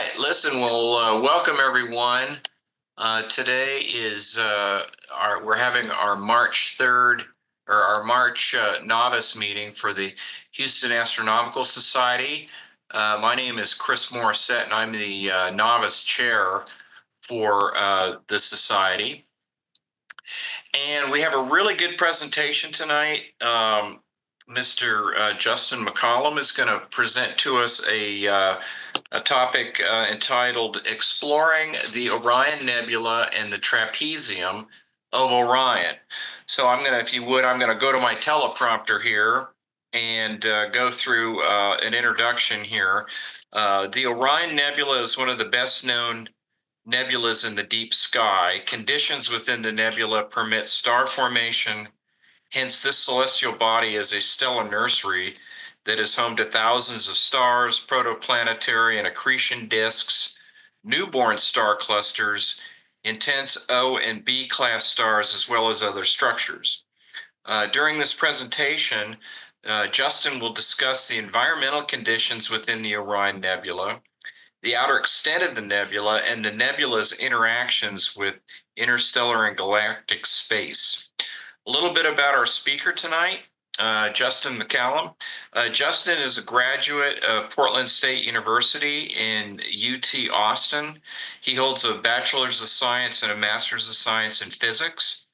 right, listen, well, welcome everyone. Today is we're having our March 3rd or our March novice meeting for the Houston Astronomical Society. My name is Chris Morissette, and I'm the novice chair for the society. And we have a really good presentation tonight. Mr. Justin McCollum is going to present to us a topic entitled Exploring the Orion Nebula and the Trapezium of Orion. So I'm going to, if you would, I'm going to go to my teleprompter here and go through an introduction here. The Orion Nebula is one of the best known nebulas in the deep sky. Conditions within the nebula permit star formation. Hence, this celestial body is a stellar nursery that is home to thousands of stars, protoplanetary and accretion disks, newborn star clusters, intense O and B class stars, as well as other structures. During this presentation, Justin will discuss the environmental conditions within the Orion Nebula, the outer extent of the nebula, and the nebula's interactions with interstellar and galactic space. A little bit about our speaker tonight, Justin McCollum. Justin is a graduate of Portland State University in UT Austin. He holds a Bachelor's of Science and a Master's of Science in Physics.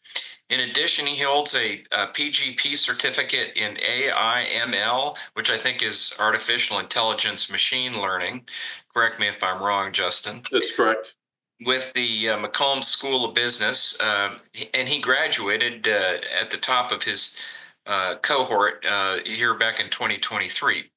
In addition, he holds a PGP certificate in AIML, which I think is Artificial Intelligence Machine Learning. Correct me if I'm wrong, Justin. That's correct. With the McCollum School of Business, and he graduated at the top of his cohort here back in 2023.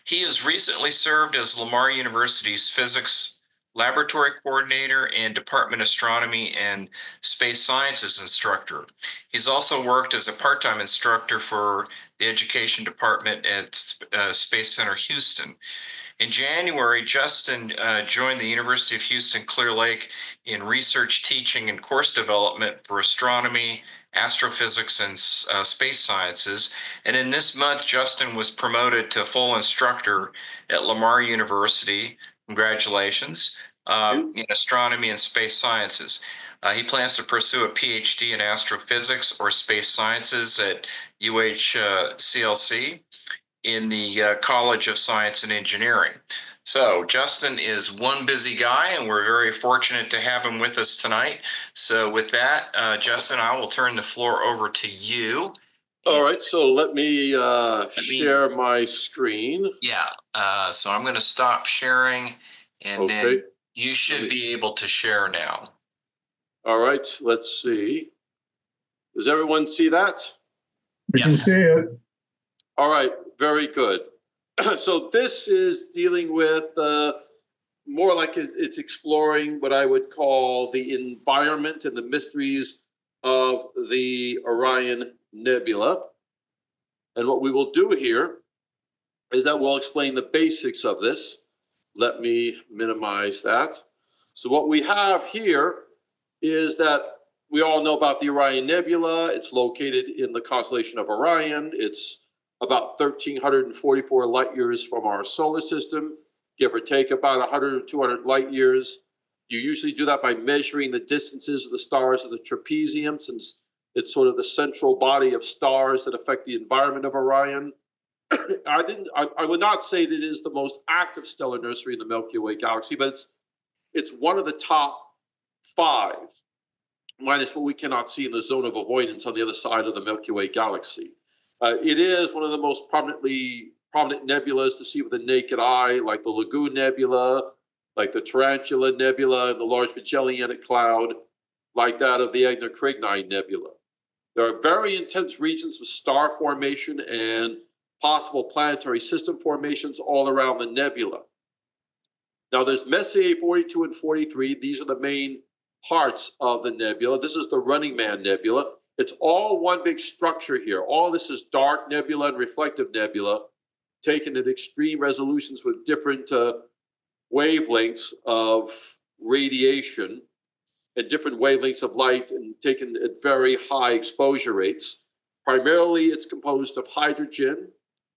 He has recently served as Lamar University's physics laboratory coordinator and Department of Astronomy and Space Sciences instructor. He's also worked as a part-time instructor for the education department at Space Center Houston. In January, Justin joined the University of Houston Clear Lake in research, teaching, and course development for astronomy, astrophysics, and space sciences. And in this month, Justin was promoted to full instructor at Lamar University. Congratulations, in astronomy and space sciences. He plans to pursue a PhD in astrophysics or space sciences at UHCLC in the College of Science and Engineering. So Justin is one busy guy, and we're very fortunate to have him with us tonight. So with that, Justin, I will turn the floor over to you. All right, so let me share my screen. Yeah, so I'm going to stop sharing, and then you should be able to share now. All right, let's see. Does everyone see that? We can see it. All right, very good. So this is dealing with more like it's exploring what I would call the environment and the mysteries of the Orion Nebula. And what we will do here is that we'll explain the basics of this. Let me minimize that. So what we have here is that we all know about the Orion Nebula. It's located in the constellation of Orion. It's about 1,344 light years from our solar system, give or take about 100 or 200 light years. You usually do that by measuring the distances of the stars of the trapezium, since it's sort of the central body of stars that affect the environment of Orion. I would not say that it is the most active stellar nursery in the Milky Way galaxy, but it's one of the top 5, minus what we cannot see in the zone of avoidance on the other side of the Milky Way galaxy. It is one of the most prominent nebulas to see with the naked eye, like the Lagoon Nebula, like the Tarantula Nebula, and the Large Magellanic Cloud, like that of the Egna-Crigni Nebula. There are very intense regions of star formation and possible planetary system formations all around the nebula. Now, there's Messier 42 and 43. These are the main parts of the nebula. This is the Running Man Nebula. It's all one big structure here. All this is dark nebula and reflective nebula, taken at extreme resolutions with different wavelengths of radiation and different wavelengths of light, and taken at very high exposure rates. Primarily, it's composed of hydrogen.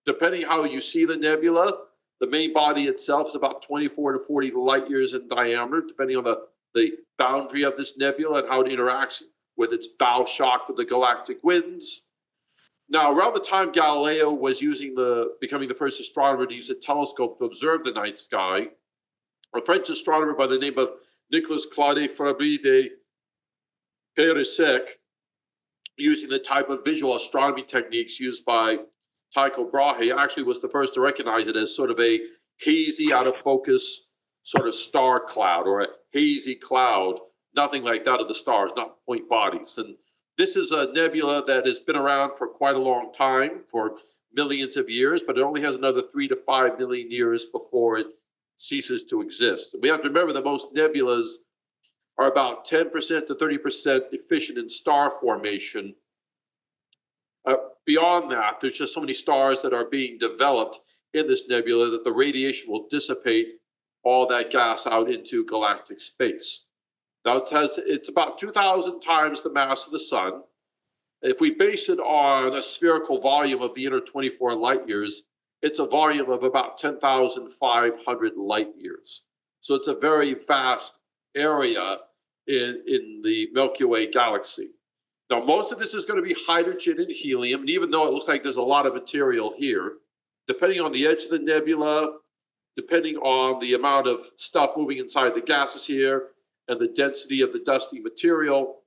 Depending how you see the nebula, The main body itself is about 24 to 40 light years in diameter, depending on the boundary of this nebula and how it interacts with its bow shock with the galactic winds. Now, around the time Galileo was becoming the first astronomer to use a telescope to observe the night sky, a French astronomer by the name of Nicolas Claude Fabry de Peyrefitte, using the type of visual astronomy techniques used by Tycho Brahe, actually was the first to recognize it as sort of a hazy, out of focus sort of star cloud, or a hazy cloud, nothing like that of the stars, not point bodies. And this is a nebula that has been around for quite a long time, for millions of years, but it only has another 3 to 5 million years before it ceases to exist. And we have to remember that most nebulas are about 10% to 30% efficient in star formation. Beyond that, there's just so many stars that are being developed in this nebula that the radiation will dissipate all that gas out into galactic space. Now it's about 2,000 times the mass of the sun. If we base it on a spherical volume of the inner 24 light years, it's a volume of about 10,500 light years. So it's a very vast area in the Milky Way galaxy. Now, most of this is going to be hydrogen and helium, and even though it looks like there's a lot of material here, depending on the edge of the nebula, depending on the amount of stuff moving inside the gases here, and the density of the dusty material,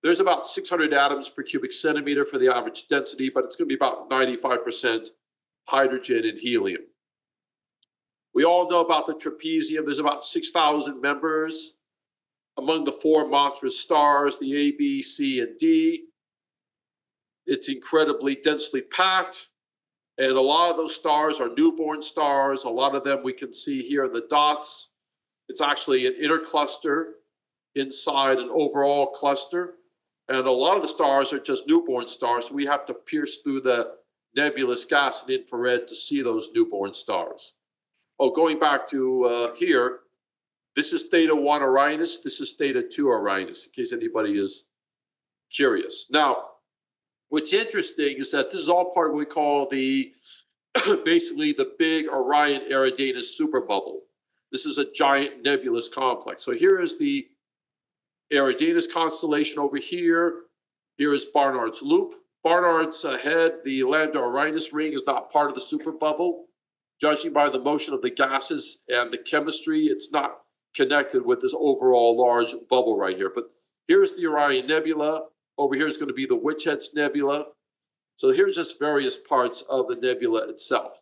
there's about 600 atoms per cubic centimeter for the average density, but it's going to be about 95% hydrogen and helium. We all know about the trapezium. There's about 6,000 members. Among the 4 monstrous stars, the A, B, C, and D, it's incredibly densely packed. And a lot of those stars are newborn stars. A lot of them we can see here in the dots. It's actually an inner cluster inside an overall cluster. And a lot of the stars are just newborn stars. So we have to pierce through the nebulous gas and infrared to see those newborn stars. Oh, going back to here, this is theta 1 Orionis. This is theta 2 Orionis, in case anybody is curious. Now, what's interesting is that this is all part of what we call the basically the big Orion Eridanus superbubble. This is a giant nebulous complex. So here is the Eridanus constellation over here. Here is Barnard's Loop. Barnard's head, the Lambda Orionis ring, is not part of the superbubble. Judging by the motion of the gases and the chemistry, it's not connected with this overall large bubble right here. But here's the Orion Nebula. Over here is going to be the Witch Heads Nebula. So here's just various parts of the nebula itself.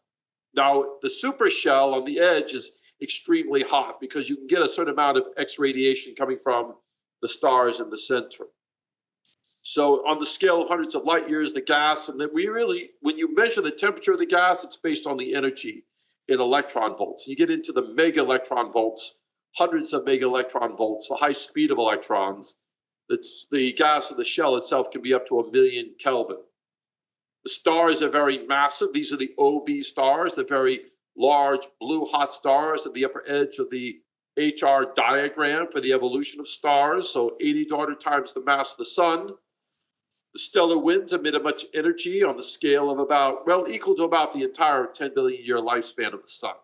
Now, the supershell on the edge is extremely hot because you can get a certain amount of X radiation coming from the stars in the center. So on the scale of hundreds of light years, the gas, and then we really, when you measure the temperature of the gas, it's based on the energy in electron volts. You get into the mega electron volts, hundreds of mega electron volts, the high speed of electrons. It's the gas of the shell itself can be up to 1,000,000 Kelvin. The stars are very massive. These are the OB stars, the very large blue hot stars at the upper edge of the HR diagram for the evolution of stars. So 80 to 100 times the mass of the sun. The stellar winds emit much energy on the scale of about, well, equal to about the entire 10 billion year lifespan of the sun.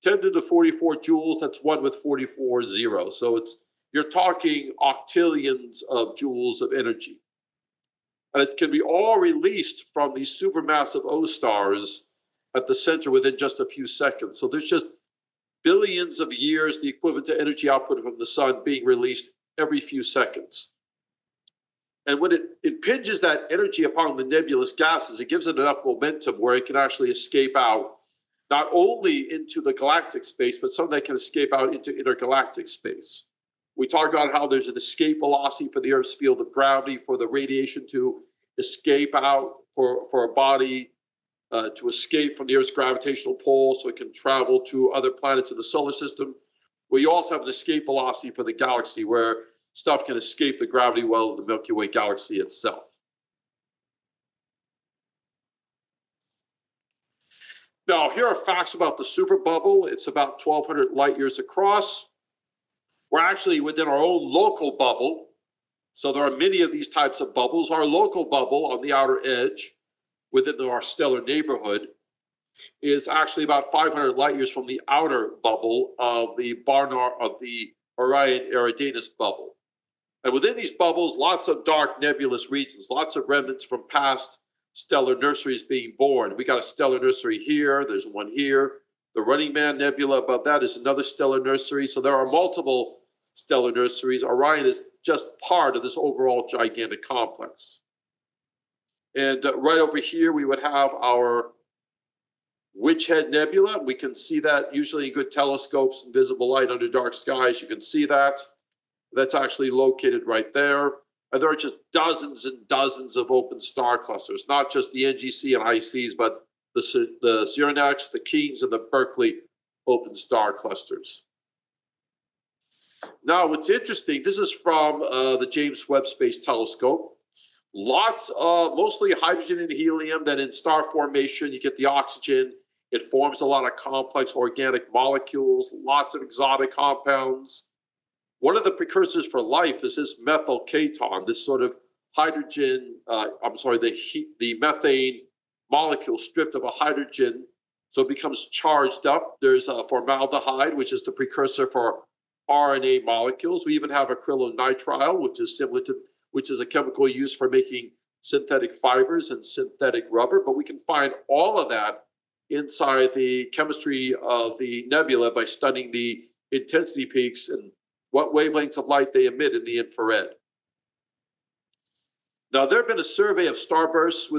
10 to the 44 joules, that's 1 with 44 zeros. So you're talking octillions of joules of energy. And it can be all released from these supermassive O stars at the center within just a few seconds. So there's just billions of years, the equivalent to energy output from the sun being released every few seconds. And when it impinges that energy upon the nebulous gases, it gives it enough momentum where it can actually escape out, not only into the galactic space, but some that can escape out into intergalactic space. We talked about how there's an escape velocity for the Earth's field of gravity, for the radiation to escape out, for a body to escape from the Earth's gravitational pull so it can travel to other planets in the solar system. Well, you also have an escape velocity for the galaxy where stuff can escape the gravity well of the Milky Way galaxy itself. Now, here are facts about the superbubble. It's about 1,200 light years across. We're actually within our own local bubble. So there are many of these types of bubbles. Our local bubble on the outer edge within our stellar neighborhood is actually about 500 light years from the outer bubble of the Orion Eridanus bubble. And within these bubbles, lots of dark nebulous regions, lots of remnants from past stellar nurseries being born. We got a stellar nursery here, there's one here. The Running Man Nebula above that is another stellar nursery. So there are multiple stellar nurseries. Orion is just part of this overall gigantic complex. And right over here, we would have our Witch Head Nebula. We can see that usually in good telescopes and visible light under dark skies. You can see that. That's actually located right there. And there are just dozens and dozens of open star clusters, not just the NGC and ICs, but the Cygnus, the Kings, and the Berkeley open star clusters. Now, what's interesting, this is from the James Webb Space Telescope. Lots of, mostly hydrogen and helium, then in star formation, you get the oxygen. It forms a lot of complex organic molecules, lots of exotic compounds. One of the precursors for life is this methyl keton, this sort of hydrogen, the methane molecule stripped of a hydrogen, so it becomes charged up. There's formaldehyde, which is the precursor for RNA molecules. We even have acrylonitrile, which is a chemical used for making synthetic fibers and synthetic rubber. But we can find all of that inside the chemistry of the nebula by studying the intensity peaks and what wavelengths of light they emit in the infrared. Now, there have been a survey of starbursts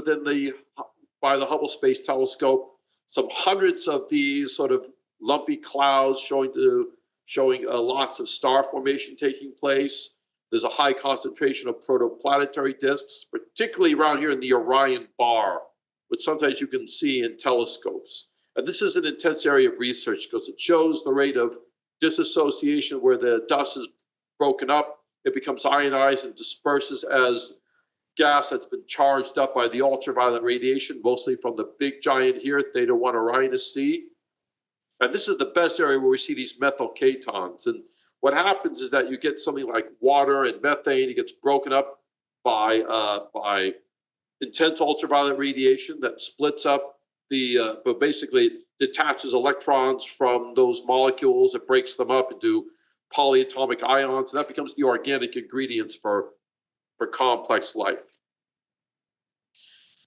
by the Hubble Space Telescope, some hundreds of these sort of lumpy clouds showing lots of star formation taking place. There's a high concentration of protoplanetary disks, particularly around here in the Orion bar, which sometimes you can see in telescopes. And this is an intense area of research because it shows the rate of dissociation where the dust is broken up, it becomes ionized and disperses as gas that's been charged up by the ultraviolet radiation, mostly from the big giant here, Theta 1 Orionis C. And this is the best area where we see these methyl ketons. And what happens is that you get something like water and methane. It gets broken up by intense ultraviolet radiation that splits up but basically detaches electrons from those molecules. It breaks them up into polyatomic ions, and that becomes the organic ingredients for complex life.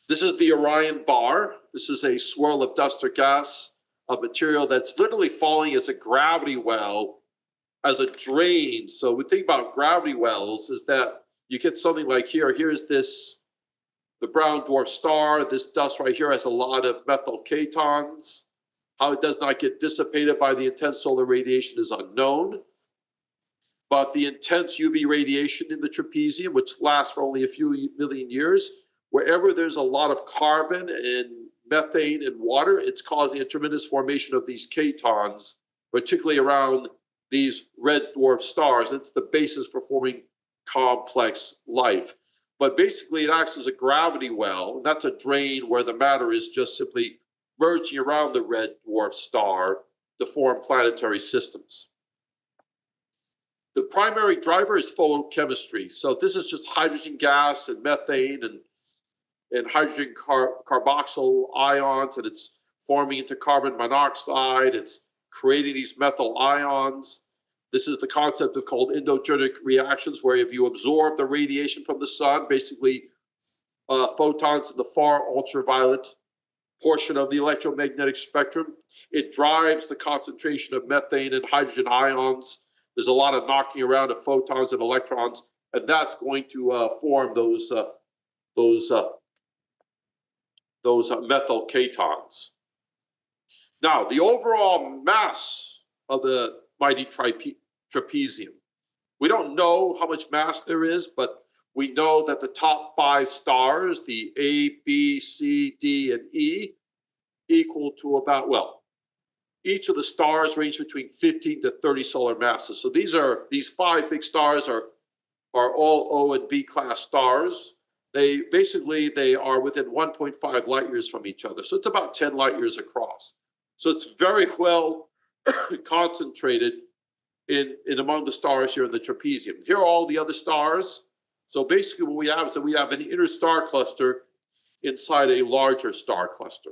This is the Orion bar. This is a swirl of dust or gas, a material that's literally falling as a gravity well, as a drain. So we think about gravity wells is that you get something like here. Here's the brown dwarf star. This dust right here has a lot of methyl ketons. How it does not get dissipated by the intense solar radiation is unknown. But the intense UV radiation in the trapezium, which lasts for only a few million years, wherever there's a lot of carbon and methane and water, it's causing a tremendous formation of these ketons, particularly around these red dwarf stars. It's the basis for forming complex life. But basically, it acts as a gravity well, and that's a drain where the matter is just simply merging around the red dwarf star to form planetary systems. The primary driver is photochemistry. So this is just hydrogen gas and methane and hydrogen carboxyl ions, and it's forming into carbon monoxide. It's creating these methyl ions. This is the concept of called endogenic reactions, where if you absorb the radiation from the sun, basically photons in the far ultraviolet portion of the electromagnetic spectrum, it drives the concentration of methane and hydrogen ions. There's a lot of knocking around of photons and electrons, and that's going to form those methyl ketons. Now, the overall mass of the mighty trapezium. We don't know how much mass there is, but we know that the top 5 stars, the A, B, C, D, and E, equal to about, well, each of the stars range between 15 to 30 solar masses. So these 5 big stars are all O and B class stars. They are within 1.5 light years from each other. So it's about 10 light years across. So it's very well concentrated in among the stars here in the trapezium. Here are all the other stars. So basically what we have is that we have an inner star cluster inside a larger star cluster.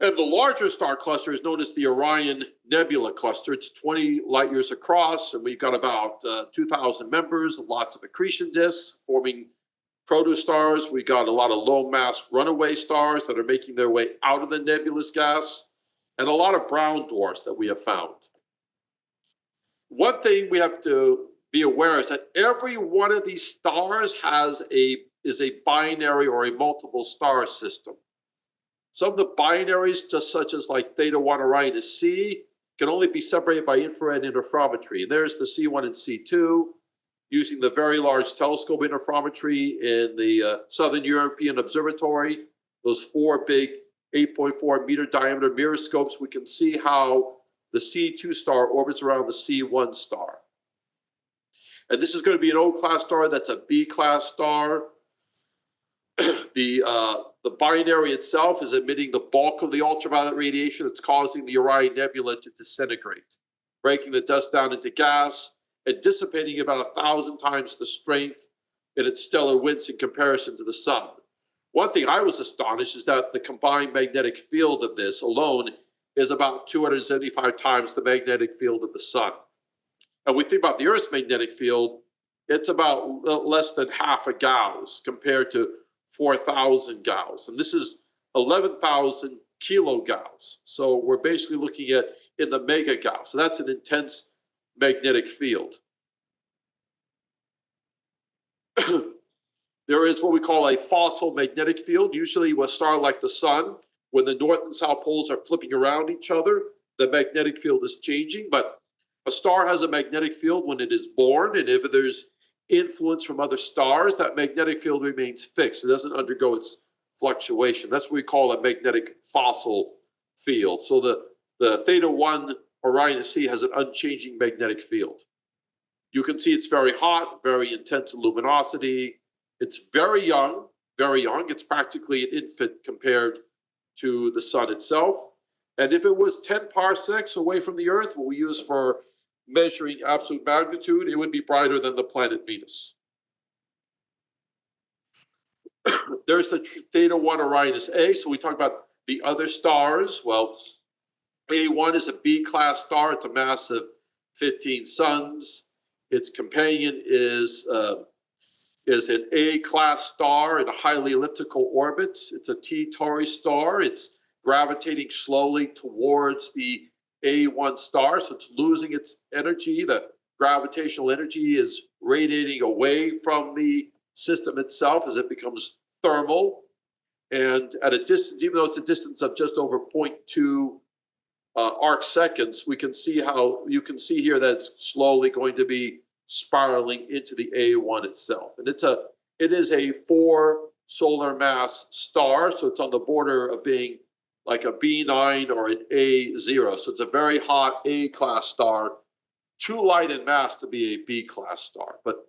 And the larger star cluster is known as the Orion Nebula cluster. It's 20 light years across, and we've got about 2,000 members, lots of accretion disks forming protostars. We got a lot of low mass runaway stars that are making their way out of the nebulous gas, and a lot of brown dwarfs that we have found. One thing we have to be aware is that every one of these stars is a binary or a multiple star system. Some of the binaries, just such as like Theta 1 Orion C, can only be separated by infrared interferometry. And there's the C1 and C2, using the Very Large Telescope interferometry in the Southern European Observatory. Those 4 big 8.4 meter diameter mirror scopes, we can see how the C2 star orbits around the C1 star. And this is going to be an O-class star. That's a B-class star. The binary itself is emitting the bulk of the ultraviolet radiation that's causing the Orion Nebula to disintegrate, breaking the dust down into gas and dissipating about 1,000 times the strength in its stellar winds in comparison to the sun. One thing I was astonished is that the combined magnetic field of this alone is about 275 times the magnetic field of the sun. And we think about the Earth's magnetic field, it's about less than half a Gauss compared to 4,000 Gauss. And this is 11,000 kilogauss. So we're basically looking at in the mega Gauss. So that's an intense magnetic field. There is what we call a fossil magnetic field. Usually with a star like the sun, when the north and south poles are flipping around each other, the magnetic field is changing. But a star has a magnetic field when it is born, and if there's influence from other stars, that magnetic field remains fixed. It doesn't undergo its fluctuation. That's what we call a magnetic fossil field. So the Theta 1 Orion C has an unchanging magnetic field. You can see it's very hot, very intense luminosity. It's very young, very young. It's practically an infant compared to the sun itself. And if it was 10 parsecs away from the Earth, what we use for measuring absolute magnitude, it would be brighter than the planet Venus. There's the Theta 1 Orionis A. So we talk about the other stars. Well, A1 is a B-class star. It's a mass of 15 suns. Its companion is an A-class star in a highly elliptical orbit. It's a T Tauri star. It's gravitating slowly towards the A1 star, so it's losing its energy. The gravitational energy is radiating away from the system itself as it becomes thermal. And at a distance, even though it's a distance of just over 0.2 arc seconds, we can see how you can see here that it's slowly going to be spiraling into the A1 itself. And it is a 4 solar mass star, so it's on the border of being like a B9 or an A0. So it's a very hot A-class star, too light in mass to be a B-class star, but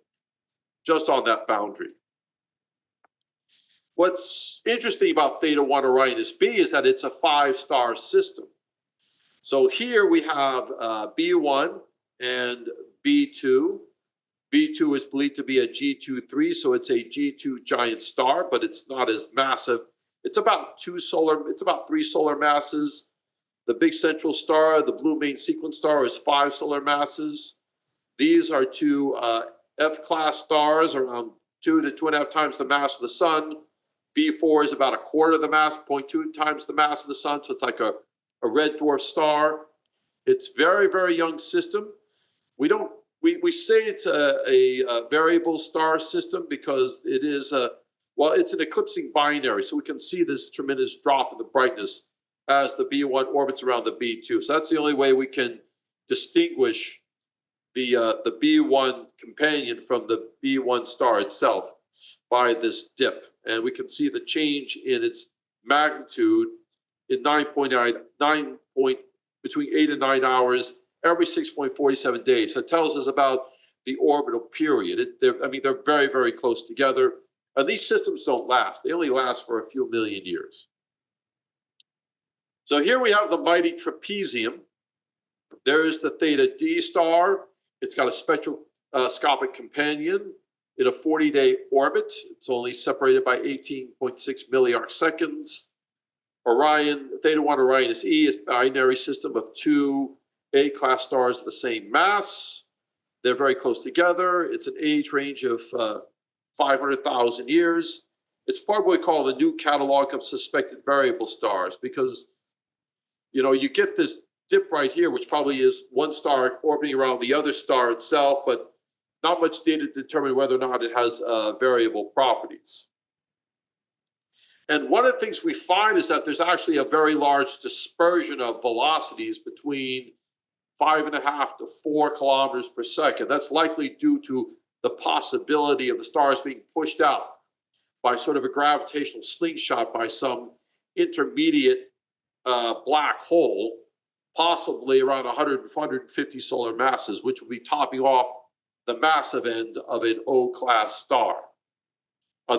just on that boundary. What's interesting about Theta 1 Orionis B is that it's a 5-star system. So here we have B1 and B2. B2 is believed to be a G23, so it's a G2 giant star, but it's not as massive. It's about 3 solar masses. The big central star, the blue main sequence star, is 5 solar masses. These are 2 F-class stars, around 2 to 2.5 times the mass of the sun. B4 is about 1/4 the mass, 0.2 times the mass of the sun, so it's like a red dwarf star. It's very, very young system. We say it's a variable star system because it is it's an eclipsing binary, so we can see this tremendous drop in the brightness as the B1 orbits around the B2. So that's the only way we can distinguish the B1 companion from the B1 star itself, by this dip. And we can see the change in its magnitude in between 8 and 9 hours every 6.47 days. So it tells us about the orbital period. They're very, very close together. And these systems don't last. They only last for a few million years. So here we have the mighty trapezium. There's the Theta D star. It's got a spectroscopic companion in a 40-day orbit. It's only separated by 18.6 milliarc seconds. Orion, Theta 1 Orionis E is a binary system of two A-class stars of the same mass. They're very close together. It's an age range of 500,000 years. It's part of what we call the new catalog of suspected variable stars, because you get this dip right here, which probably is one star orbiting around the other star itself, but not much data to determine whether or not it has variable properties. And one of the things we find is that there's actually a very large dispersion of velocities between 5.5 to 4 kilometers per second. That's likely due to the possibility of the stars being pushed out by sort of a gravitational slingshot by some intermediate black hole, possibly around 100 to 150 solar masses, which would be topping off the massive end of an O-class star.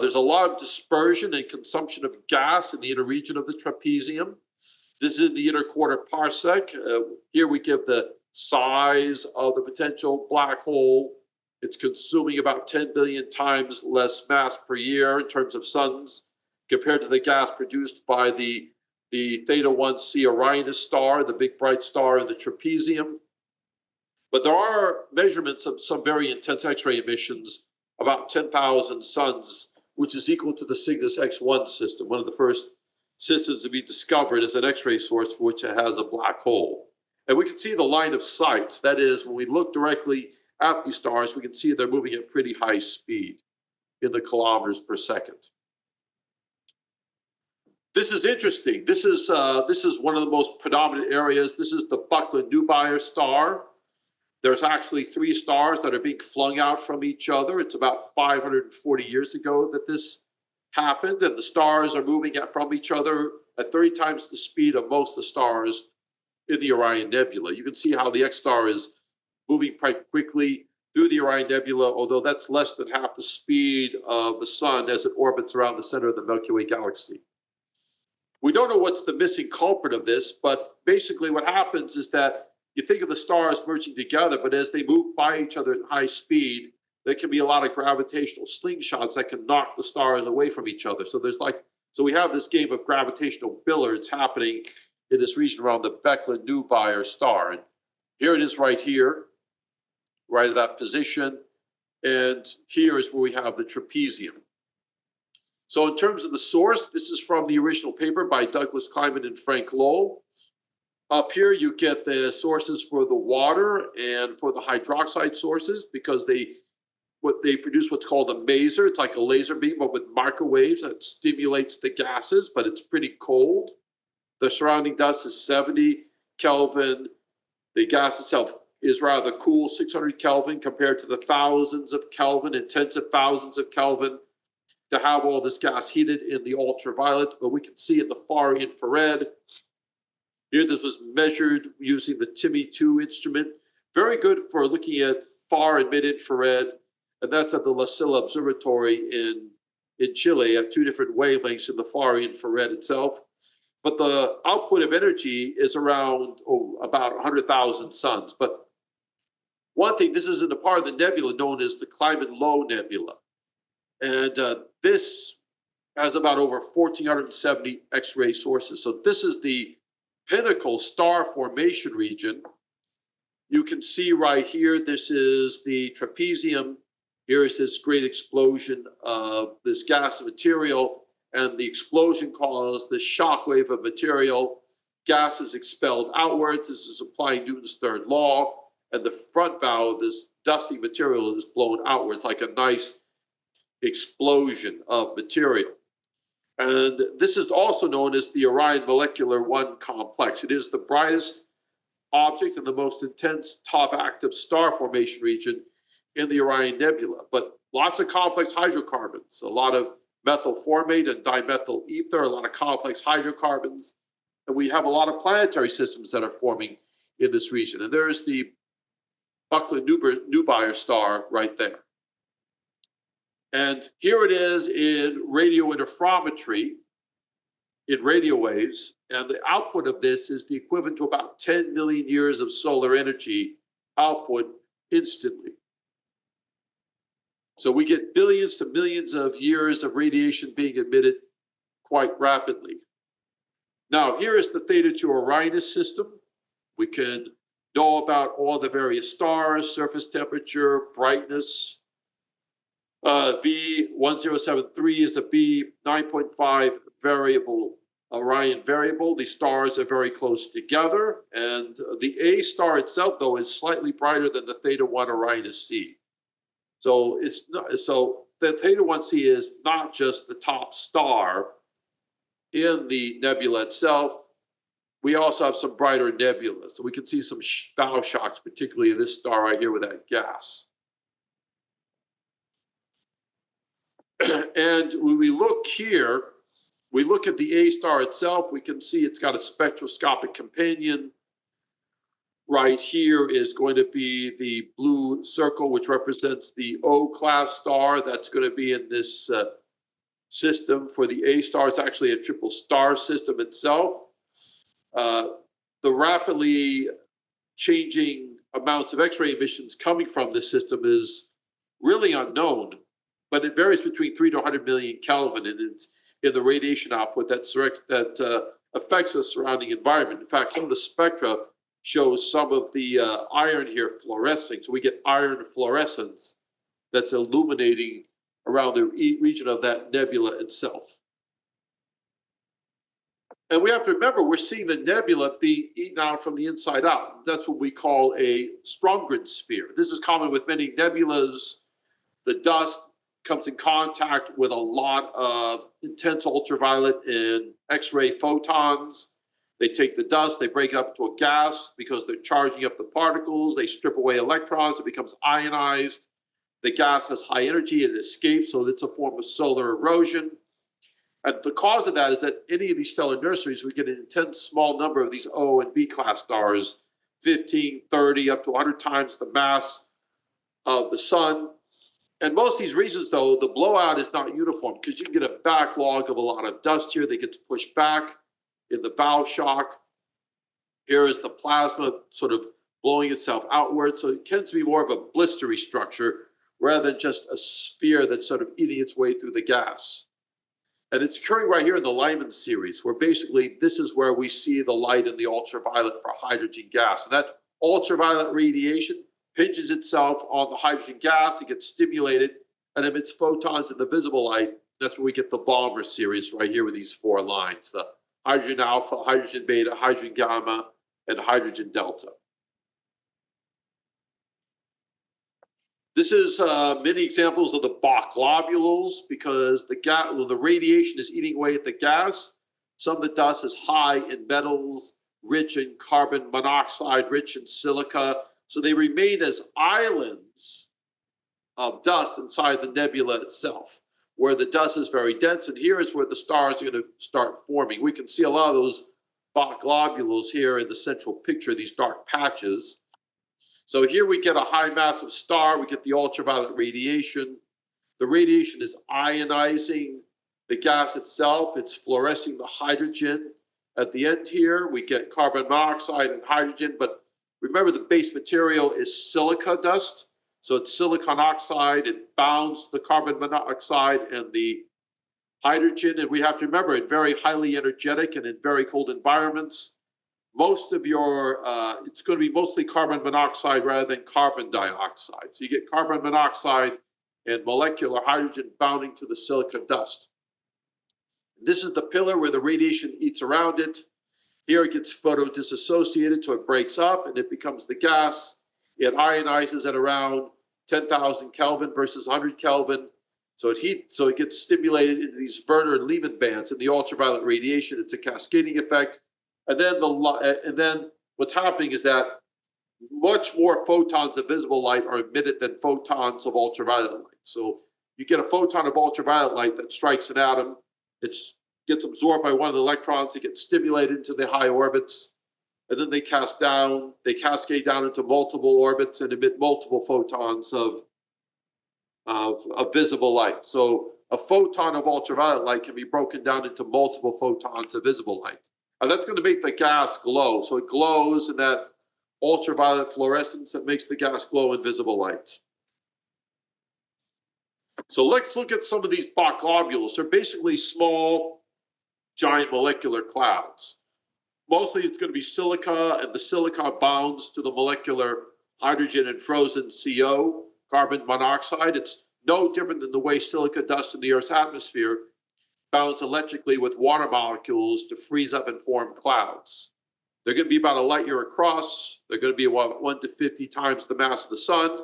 There's a lot of dispersion and consumption of gas in the inner region of the trapezium. This is in the inner quarter parsec. Here we give the size of the potential black hole. It's consuming about 10 billion times less mass per year in terms of suns compared to the gas produced by the Theta 1c Orionis star, the big bright star in the trapezium. But there are measurements of some very intense X-ray emissions, about 10,000 suns, which is equal to the Cygnus X1 system, one of the first systems to be discovered as an X-ray source for which it has a black hole. And we can see the line of sight. That is, when we look directly at these stars, we can see they're moving at pretty high speed in the kilometers per second. This is interesting. This is one of the most predominant areas. This is the Buckland Nebula star. There's actually 3 stars that are being flung out from each other. It's about 540 years ago that this happened, and the stars are moving from each other at 30 times the speed of most of the stars in the Orion Nebula. You can see how the X star is moving quite quickly through the Orion Nebula, although that's less than half the speed of the sun as it orbits around the center of the Milky Way galaxy. We don't know what's the missing culprit of this, but basically what happens is that you think of the stars merging together, but as they move by each other at high speed, there can be a lot of gravitational slingshots that can knock the stars away from each other. So we have this game of gravitational billiards happening in this region around the Buckland Nebula star. And here it is right here, right at that position. And here is where we have the trapezium. So in terms of the source, this is from the original paper by Douglas Kleiman and Frank Lowe. Up here, you get the sources for the water and for the hydroxide sources, because they produce what's called a maser. It's like a laser beam, but with microwaves that stimulates the gases, but it's pretty cold. The surrounding dust is 70 Kelvin. The gas itself is rather cool, 600 Kelvin, compared to the thousands of Kelvin and tens of thousands of Kelvin to have all this gas heated in the ultraviolet. But we can see in the far infrared. Here, this was measured using the TIMI-2 instrument. Very good for looking at far and mid-infrared. And that's at the La Silla Observatory in Chile at 2 different wavelengths in the far infrared itself. But the output of energy is around about 100,000 suns. But one thing, this is in a part of the nebula known as the Kleiman-Lowe Nebula. And this has about over 1,470 X-ray sources. So this is the pinnacle star formation region. You can see right here, this is the trapezium. Here is this great explosion of this gas material, and the explosion caused the shock wave of material. Gas is expelled outwards. This is applying Newton's third law, and the front bow of this dusty material is blown outwards like a nice explosion of material. And this is also known as the Orion Molecular 1 complex. It is the brightest object and the most intense top active star formation region in the Orion Nebula. But lots of complex hydrocarbons, a lot of methyl formate and dimethyl ether, a lot of complex hydrocarbons. And we have a lot of planetary systems that are forming in this region. And there's the Buckland Nebula star right there. And here it is in radio interferometry, in radio waves. And the output of this is the equivalent to about 10 million years of solar energy output instantly. So we get billions to millions of years of radiation being emitted quite rapidly. Now, here is the Theta 2 Orion system. We can know about all the various stars, surface temperature, brightness. V1073 is a B9.5 variable, Orion variable. The stars are very close together, and the A star itself, though, is slightly brighter than the Theta 1 Orionus C. So it's not, so the Theta 1c is not just the top star in the nebula itself. We also have some brighter nebulas. So we can see some bow shocks, particularly this star right here with that gas. And when we look here, we look at the A star itself, we can see it's got a spectroscopic companion. Right here is going to be the blue circle, which represents the O-class star that's going to be in this system. For the A star, it's actually a triple star system itself. The rapidly changing amounts of X-ray emissions coming from this system is really unknown, but it varies between 3 to 100 million Kelvin in the radiation output that affects the surrounding environment. In fact, some of the spectra shows some of the iron here fluorescing. So we get iron fluorescence that's illuminating around the region of that nebula itself. And we have to remember, we're seeing the nebula being eaten out from the inside out. That's what we call a Strömgren sphere. This is common with many nebulas. The dust comes in contact with a lot of intense ultraviolet and X-ray photons. They take the dust, they break it up into a gas because they're charging up the particles. They strip away electrons, it becomes ionized. The gas has high energy, it escapes, so it's a form of solar erosion. And the cause of that is that any of these stellar nurseries, we get an intense small number of these O and B class stars, 15, 30, up to 100 times the mass of the sun. And most of these regions, though, the blowout is not uniform because you get a backlog of a lot of dust here. They get pushed back in the bow shock. Here is the plasma sort of blowing itself outward. So it tends to be more of a blistery structure rather than just a sphere that's sort of eating its way through the gas. And it's occurring right here in the Lyman series, where basically this is where we see the light and the ultraviolet for hydrogen gas. And that ultraviolet radiation pinches itself on the hydrogen gas, it gets stimulated, and emits photons in the visible light. That's where we get the Balmer series right here with these 4 lines, the hydrogen alpha, hydrogen beta, hydrogen gamma, and hydrogen delta. This is many examples of the Bach globules because the radiation is eating away at the gas. Some of the dust is high in metals, rich in carbon monoxide, rich in silica. So they remain as islands of dust inside the nebula itself, where the dust is very dense. And here is where the stars are going to start forming. We can see a lot of those Bach globules here in the central picture, these dark patches. So here we get a high massive star, we get the ultraviolet radiation. The radiation is ionizing the gas itself, it's fluorescing the hydrogen. At the end here, we get carbon monoxide and hydrogen, but remember the base material is silica dust. So it's silicon oxide, it bounds the carbon monoxide and the hydrogen. And we have to remember it very highly energetic and in very cold environments. Most of your, it's going to be mostly carbon monoxide rather than carbon dioxide. So you get carbon monoxide and molecular hydrogen bounding to the silica dust. This is the pillar where the radiation eats around it. Here it gets photodisassociated, so it breaks up and it becomes the gas. It ionizes at around 10,000 Kelvin versus 100 Kelvin. So it gets stimulated into these Werner and Lehman bands in the ultraviolet radiation. It's a cascading effect. And then what's happening is that much more photons of visible light are emitted than photons of ultraviolet light. So you get a photon of ultraviolet light that strikes an atom. It gets absorbed by one of the electrons. It gets stimulated into the high orbits. And then they cascade down into multiple orbits and emit multiple photons of visible light. So a photon of ultraviolet light can be broken down into multiple photons of visible light. And that's going to make the gas glow. So it glows in that ultraviolet fluorescence that makes the gas glow in visible light. So let's look at some of these Bach globules. They're basically small giant molecular clouds. Mostly it's going to be silica, and the silica bonds to the molecular hydrogen and frozen CO, carbon monoxide. It's no different than the way silica dust in the Earth's atmosphere bounds electrically with water molecules to freeze up and form clouds. They're going to be about a light year across. They're going to be about 1 to 50 times the mass of the sun.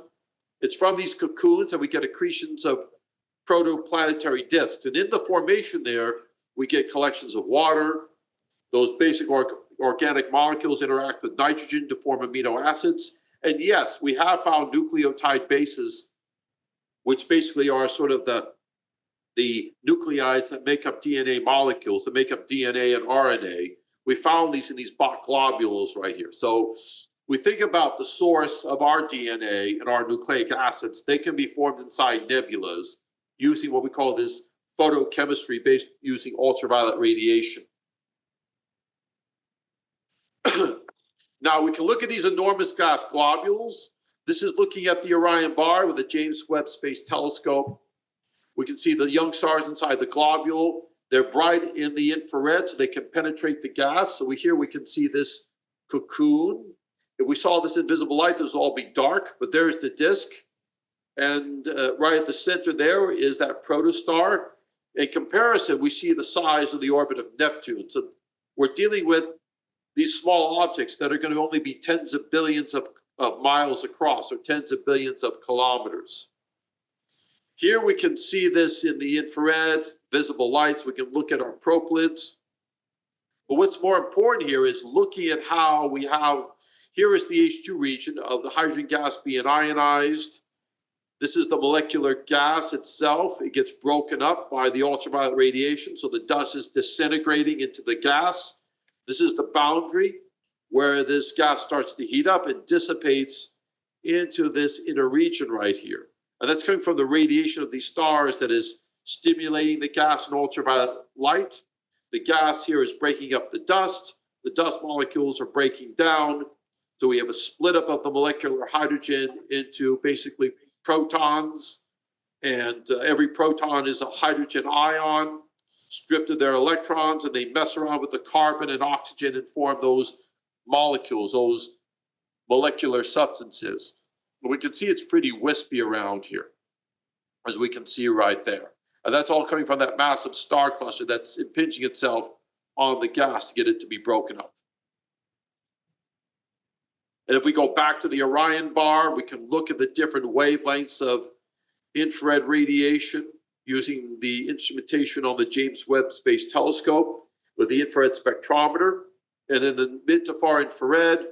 It's from these cocoons that we get accretions of protoplanetary disks. And in the formation there, we get collections of water. Those basic organic molecules interact with nitrogen to form amino acids. And yes, we have found nucleotide bases, which basically are sort of the nucleides that make up DNA molecules, that make up DNA and RNA. We found these in these Bach globules right here. So we think about the source of our DNA and our nucleic acids. They can be formed inside nebulas using what we call this photochemistry based using ultraviolet radiation. Now we can look at these enormous gas globules. This is looking at the Orion bar with the James Webb Space Telescope. We can see the young stars inside the globule. They're bright in the infrared, so they can penetrate the gas. So here we can see this cocoon. If we saw this invisible light, this would all be dark, but there's the disk. And right at the center there is that protostar. In comparison, we see the size of the orbit of Neptune. So we're dealing with these small objects that are going to only be tens of billions of miles across, or tens of billions of kilometers. Here we can see this in the infrared, visible lights. We can look at our proplyds. But what's more important here is looking at how we have, here is the H2 region of the hydrogen gas being ionized. This is the molecular gas itself. It gets broken up by the ultraviolet radiation, so the dust is disintegrating into the gas. This is the boundary where this gas starts to heat up and dissipates into this inner region right here. And that's coming from the radiation of these stars that is stimulating the gas and ultraviolet light. The gas here is breaking up the dust. The dust molecules are breaking down. So we have a split up of the molecular hydrogen into basically protons. And every proton is a hydrogen ion stripped of their electrons, and they mess around with the carbon and oxygen and form those molecules, those molecular substances. We can see it's pretty wispy around here, as we can see right there. And that's all coming from that massive star cluster that's impinging itself on the gas to get it to be broken up. And if we go back to the Orion bar, we can look at the different wavelengths of infrared radiation using the instrumentation on the James Webb Space Telescope with the infrared spectrometer. And then the mid to far infrared,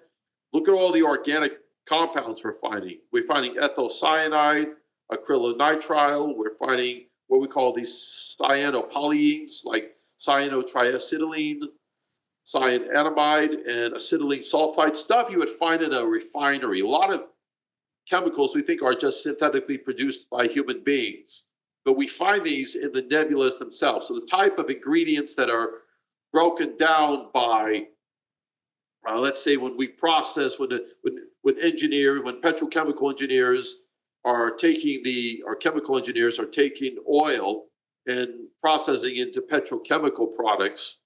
look at all the organic compounds we're finding. We're finding ethyl cyanide, acrylonitrile. We're finding what we call these cyanopolyenes, like cyanotriacetylene, cyanamide, and acetylene sulfide, stuff you would find in a refinery. A lot of chemicals we think are just synthetically produced by human beings, but we find these in the nebulas themselves. So the type of ingredients that are broken down by, let's say when we process, when petrochemical engineers are taking or chemical engineers are taking oil and processing into petrochemical products,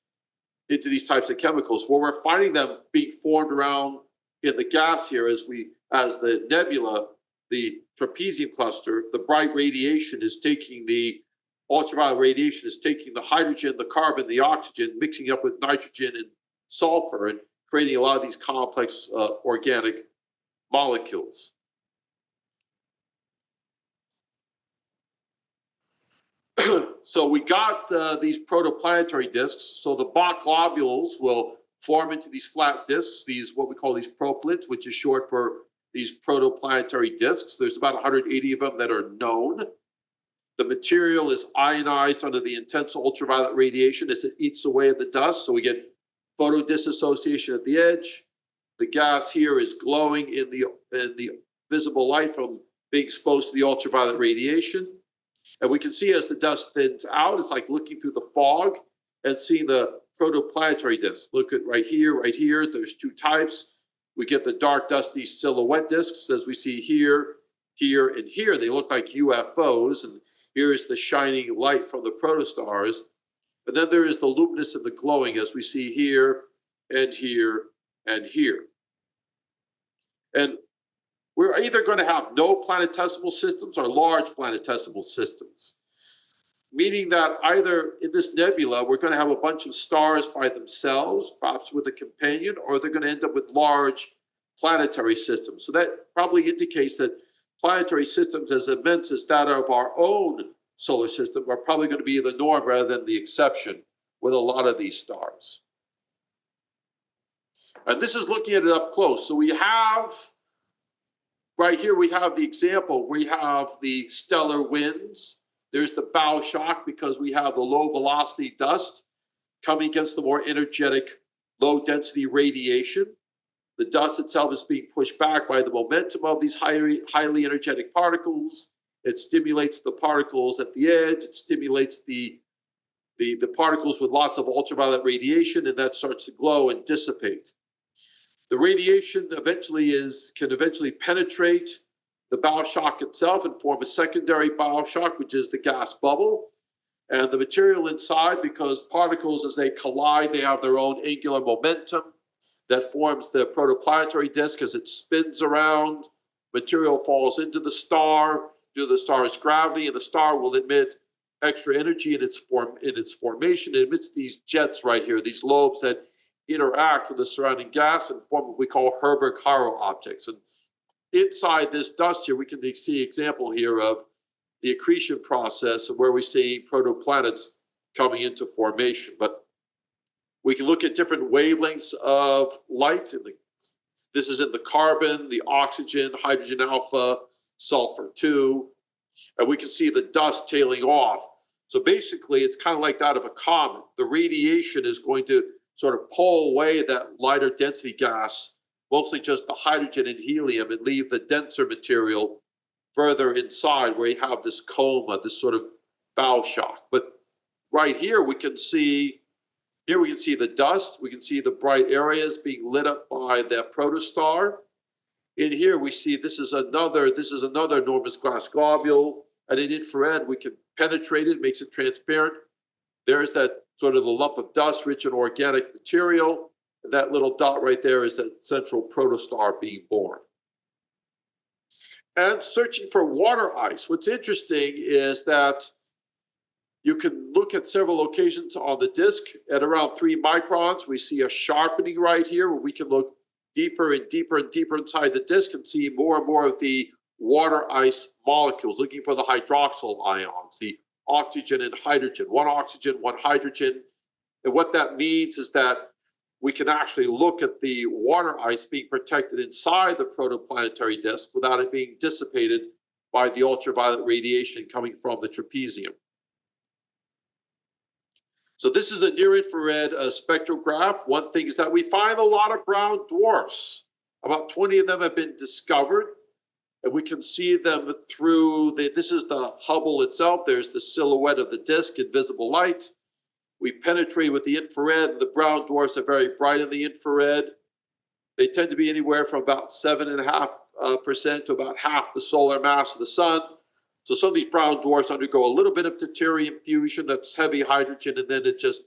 into these types of chemicals, where we're finding them being formed around in the gas here as the nebula, the trapezium cluster, the bright radiation is taking the ultraviolet radiation is taking the hydrogen, the carbon, the oxygen, mixing up with nitrogen and sulfur and creating a lot of these complex organic molecules. So we got these protoplanetary disks. So the Bach globules will form into these flat disks, these what we call these proplyds, which is short for these protoplanetary disks. There's about 180 of them that are known. The material is ionized under the intense ultraviolet radiation as it eats away at the dust. So we get photodissociation at the edge. The gas here is glowing in the visible light from being exposed to the ultraviolet radiation. And we can see as the dust thins out, it's like looking through the fog and seeing the protoplanetary disks. Look at right here, there's two types. We get the dark, dusty silhouette disks, as we see here, here, and here. They look like UFOs, and here's the shining light from the protostars. And then there is the luminous and the glowing, as we see here and here and here. And we're either going to have no planetesimal systems or large planetesimal systems, meaning that either in this nebula, we're going to have a bunch of stars by themselves, perhaps with a companion, or they're going to end up with large planetary systems. So that probably indicates that planetary systems as immense as that of our own solar system are probably going to be the norm rather than the exception with a lot of these stars. And this is looking at it up close. So we have, right here, we have the example. We have the stellar winds. There's the bow shock because we have the low velocity dust coming against the more energetic, low density radiation. The dust itself is being pushed back by the momentum of these highly energetic particles. It stimulates the particles at the edge. It stimulates the particles with lots of ultraviolet radiation, and that starts to glow and dissipate. The radiation can eventually penetrate the bow shock itself and form a secondary bow shock, which is the gas bubble. And the material inside, because particles, as they collide, they have their own angular momentum that forms the protoplanetary disk as it spins around. Material falls into the star due to the star's gravity, and the star will emit extra energy in its formation. It emits these jets right here, these lobes that interact with the surrounding gas and form what we call Herbig-Haro objects. And inside this dust here, we can see an example here of the accretion process of where we see protoplanets coming into formation. But we can look at different wavelengths of light. This is in the carbon, the oxygen, hydrogen alpha, sulfur 2, and we can see the dust tailing off. So basically, it's kind of like that of a comet. The radiation is going to sort of pull away that lighter density gas, mostly just the hydrogen and helium, and leave the denser material further inside where you have this coma, this sort of bow shock. But right here, we can see the dust. We can see the bright areas being lit up by that protostar. In here, we see this is another enormous glass globule. And in infrared, we can penetrate it, makes it transparent. There's that sort of the lump of dust rich in organic material. And that little dot right there is that central protostar being born. And searching for water ice. What's interesting is that you can look at several locations on the disk at around 3 microns. We see a sharpening right here where we can look deeper and deeper and deeper inside the disk and see more and more of the water ice molecules, looking for the hydroxyl ions, the oxygen and hydrogen, one oxygen, one hydrogen. And what that means is that we can actually look at the water ice being protected inside the protoplanetary disk without it being dissipated by the ultraviolet radiation coming from the trapezium. So this is a near-infrared spectrograph. One thing is that we find a lot of brown dwarfs. About 20 of them have been discovered, and we can see them through this is the Hubble itself. There's the silhouette of the disk in visible light. We penetrate with the infrared, and the brown dwarfs are very bright in the infrared. They tend to be anywhere from about 7.5% to about half the solar mass of the sun. So some of these brown dwarfs undergo a little bit of deuterium fusion, that's heavy hydrogen, and then it just,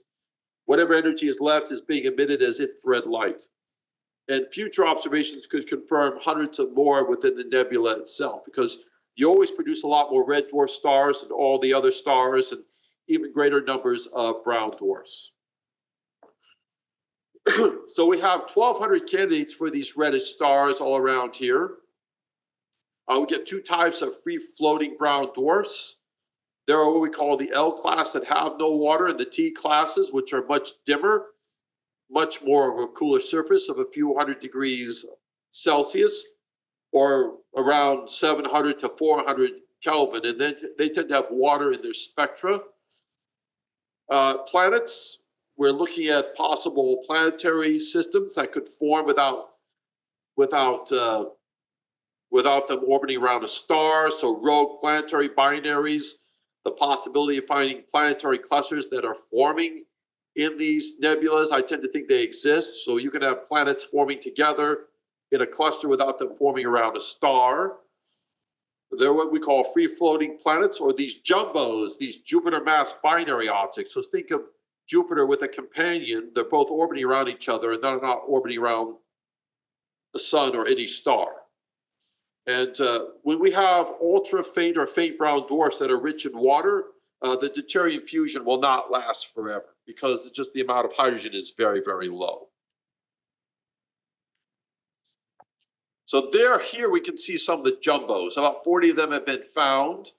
whatever energy is left is being emitted as infrared light. And future observations could confirm hundreds of more within the nebula itself, because you always produce a lot more red dwarf stars than all the other stars, and even greater numbers of brown dwarfs. So we have 1,200 candidates for these reddish stars all around here. We get 2 types of free-floating brown dwarfs. There are what we call the L class that have no water, and the T classes, which are much dimmer, much more of a cooler surface of a few hundred degrees Celsius, or around 700 to 400 Kelvin, and then they tend to have water in their spectra. Planets, we're looking at possible planetary systems that could form without them orbiting around a star, so rogue planetary binaries, the possibility of finding planetary clusters that are forming in these nebulas. I tend to think they exist, so you can have planets forming together in a cluster without them forming around a star. They're what we call free-floating planets, or these jumbos, these Jupiter mass binary objects. So think of Jupiter with a companion. They're both orbiting around each other, and they're not orbiting around the sun or any star. And when we have ultra faint or faint brown dwarfs that are rich in water, the deuterium fusion will not last forever because just the amount of hydrogen is very, very low. So here we can see some of the jumbos. About 40 of them have been found.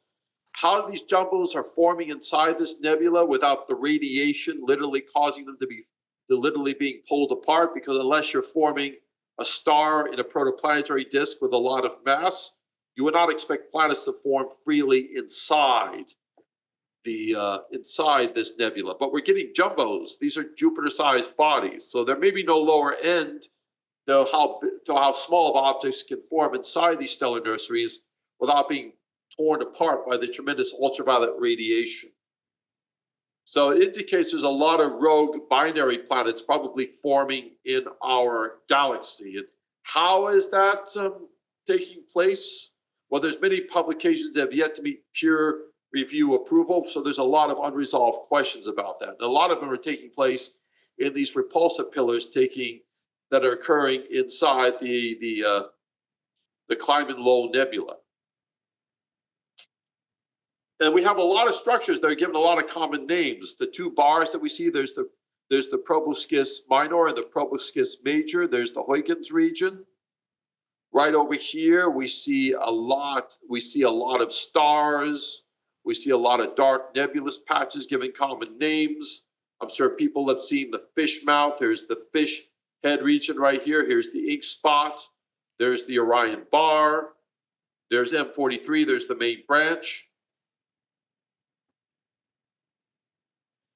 How these jumbos are forming inside this nebula without the radiation literally causing them to be literally being pulled apart, because unless you're forming a star in a protoplanetary disk with a lot of mass, you would not expect planets to form freely inside inside this nebula. But we're getting jumbos. These are Jupiter-sized bodies, so there may be no lower end to how small of objects can form inside these stellar nurseries without being torn apart by the tremendous ultraviolet radiation. So it indicates there's a lot of rogue binary planets probably forming in our galaxy. And how is that taking place? Well, there's many publications that have yet to meet peer review approval, so there's a lot of unresolved questions about that. And a lot of them are taking place in these repulsive pillars that are occurring inside the Kleiman-Low Nebula. And we have a lot of structures that are given a lot of common names. The two bars that we see, there's the proboscis minor and the proboscis major. There's the Huygens region. Right over here, we see a lot of stars. We see a lot of dark nebulous patches given common names. I'm sure people have seen the fish mouth. There's the fish head region right here. Here's the ink spot. There's the Orion bar. There's M43. There's the main branch.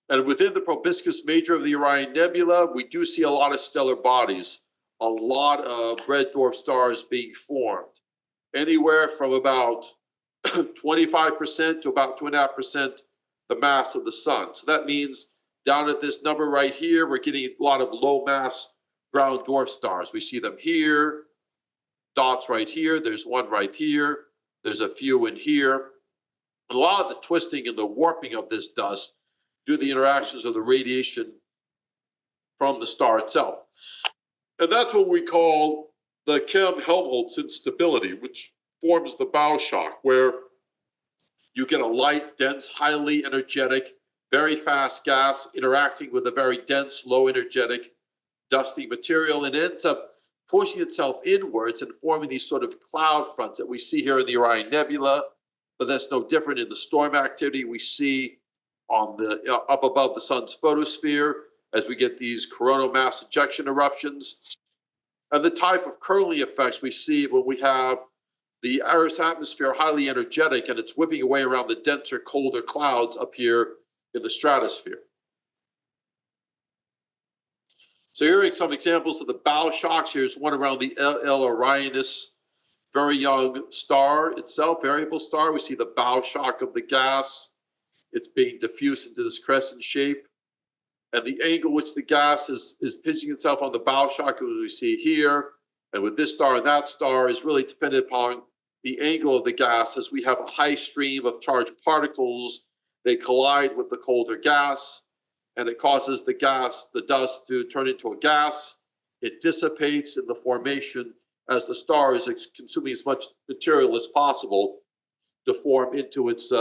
And within the proboscis major of the Orion Nebula, we do see a lot of stellar bodies, a lot of red dwarf stars being formed, anywhere from about 25% to about 2.5% the mass of the sun. So that means down at this number right here, we're getting a lot of low mass brown dwarf stars. We see them here, dots right here. There's one right here. There's a few in here. And a lot of the twisting and the warping of this dust due to the interactions of the radiation from the star itself. And that's what we call the Helmholtz instability, which forms the bow shock, where you get a light, dense, highly energetic, very fast gas interacting with a very dense, low energetic, dusty material, and ends up pushing itself inwards and forming these sort of cloud fronts that we see here in the Orion Nebula. But that's no different in the storm activity we see on the up above the sun's photosphere as we get these coronal mass ejection eruptions, and the type of curling effects we see when we have the Earth's atmosphere highly energetic and it's whipping away around the denser, colder clouds up here in the stratosphere. So here are some examples of the bow shocks. Here's one around the L Orionis, very young star itself, variable star. We see the bow shock of the gas. It's being diffused into this crescent shape. And the angle which the gas is pitching itself on the bow shock, as we see here, and with this star and that star, is really dependent upon the angle of the gas. As we have a high stream of charged particles, they collide with the colder gas, and it causes the dust to turn into a gas. It dissipates in the formation as the star is consuming as much material as possible to form into its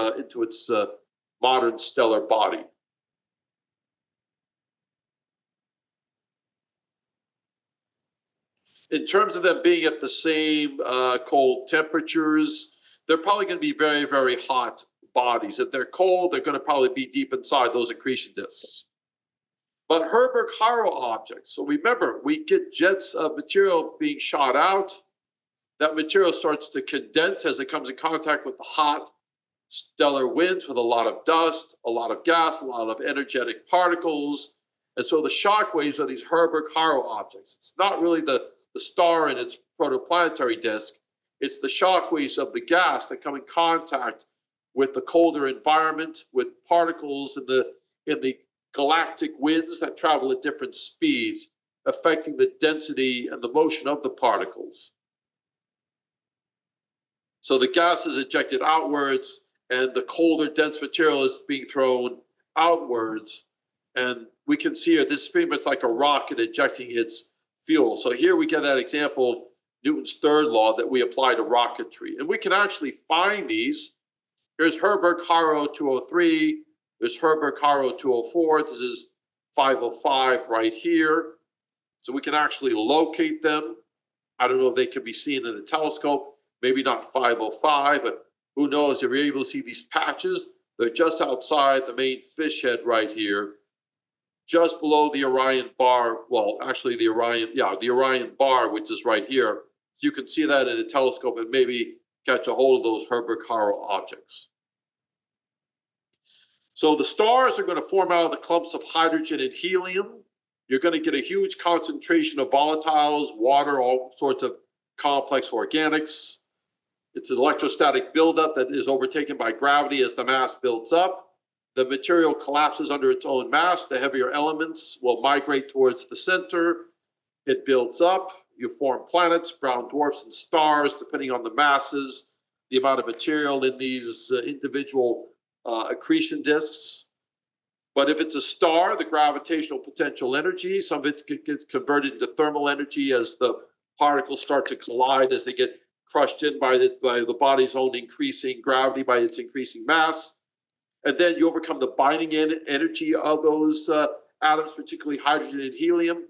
modern stellar body. In terms of them being at the same cold temperatures, they're probably going to be very, very hot bodies. If they're cold, they're going to probably be deep inside those accretion disks. But Herbig-Haro objects, so remember, we get jets of material being shot out. That material starts to condense as it comes in contact with the hot stellar winds with a lot of dust, a lot of gas, a lot of energetic particles. And so the shock waves are these Herbig-Haro objects. It's not really the star and its protoplanetary disk. It's the shock waves of the gas that come in contact with the colder environment, with particles in the galactic winds that travel at different speeds, affecting the density and the motion of the particles. So the gas is ejected outwards, and the colder, dense material is being thrown outwards, And we can see here, this is pretty much like a rocket ejecting its fuel. So here we get that example of Newton's third law that we apply to rocketry. And we can actually find these. Here's Herbert-Haro 203. There's Herbert-Haro 204. This is 505 right here. So we can actually locate them. I don't know if they can be seen in the telescope, maybe not 505, but who knows if you're able to see these patches. They're just outside the main fish head right here, just below the Orion bar. Well, actually the Orion bar, which is right here. So you can see that in a telescope and maybe catch a hold of those Herbert-Haro objects. So the stars are going to form out of the clumps of hydrogen and helium. You're going to get a huge concentration of volatiles, water, all sorts of complex organics. It's an electrostatic buildup that is overtaken by gravity as the mass builds up. The material collapses under its own mass. The heavier elements will migrate towards the center. It builds up. You form planets, brown dwarfs, and stars, depending on the masses, the amount of material in these individual accretion disks. But if it's a star, the gravitational potential energy, some of it gets converted into thermal energy as the particles start to collide, as they get crushed in by the body's own increasing gravity, by its increasing mass. And then you overcome the binding energy of those atoms, particularly hydrogen and helium, and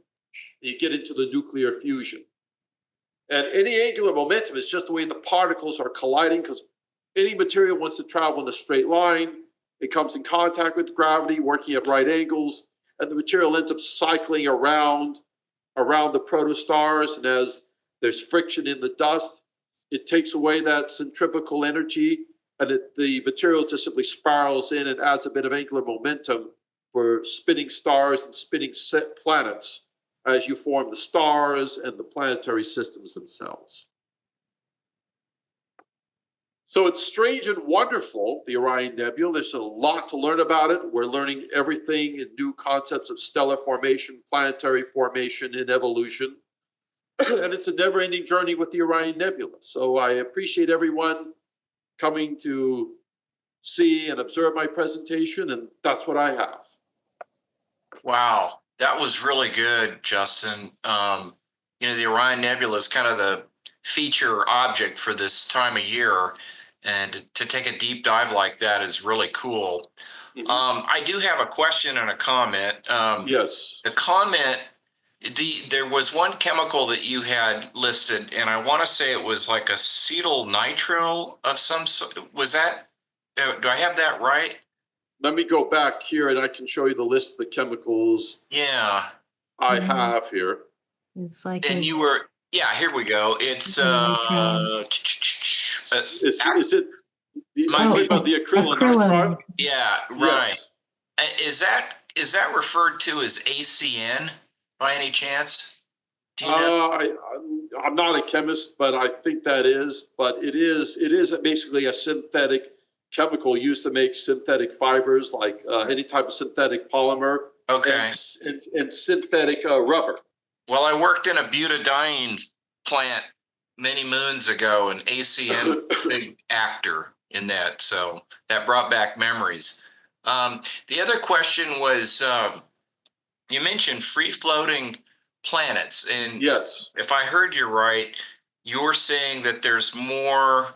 you get into the nuclear fusion. And any angular momentum is just the way the particles are colliding, because any material wants to travel in a straight line. It comes in contact with gravity, working at right angles, and the material ends up cycling around the protostars. And as there's friction in the dust, it takes away that centrifugal energy, and the material just simply spirals in and adds a bit of angular momentum for spinning stars and spinning planets as you form the stars and the planetary systems themselves. So it's strange and wonderful, the Orion Nebula. There's a lot to learn about it. We're learning everything in new concepts of stellar formation, planetary formation, and evolution. And it's a never-ending journey with the Orion Nebula. So I appreciate everyone coming to see and observe my presentation, and that's what I have. Wow, that was really good, Justin. The Orion Nebula is kind of the feature object for this time of year, and to take a deep dive like that is really cool. Mm-hmm. I do have a question and a comment. Yes. The comment, there was one chemical that you had listed, and I want to say it was like acetyl nitrile of some sort. Was that, do I have that right? Let me go back here and I can show you the list of the chemicals. Yeah. I have here. It's like, and you were, yeah, here we go. It's, is it, about the acrylonitrile? Yeah, right. Yes. Is that referred to as ACN by any chance? Do you know? I'm not a chemist, but I think that is. But it is basically a synthetic chemical used to make synthetic fibers, like any type of synthetic polymer. Okay. And synthetic rubber. Well, I worked in a butadiene plant many moons ago, and ACN was a big actor in that, so that brought back memories. The other question was, you mentioned free-floating planets, and yes, if I heard you right, you're saying that there's more